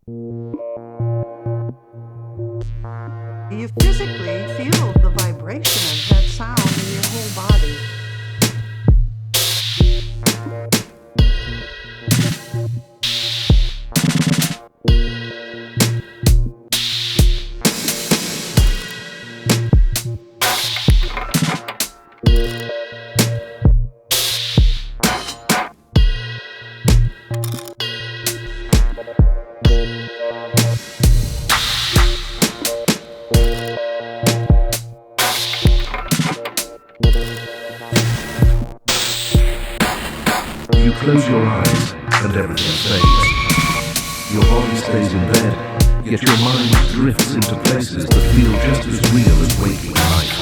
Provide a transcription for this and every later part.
You physically feel the vibration of that sound in your whole body. You close your eyes and everything fades. Your body stays in bed, yet your mind drifts into places that feel just as real as waking life.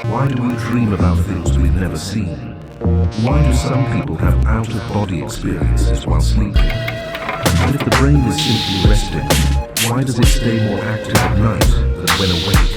Why do we dream about things we've never seen? Why do some people have out-of-body experiences while sleeping? And if the brain is simply resting, why does it stay more active at night than when awake?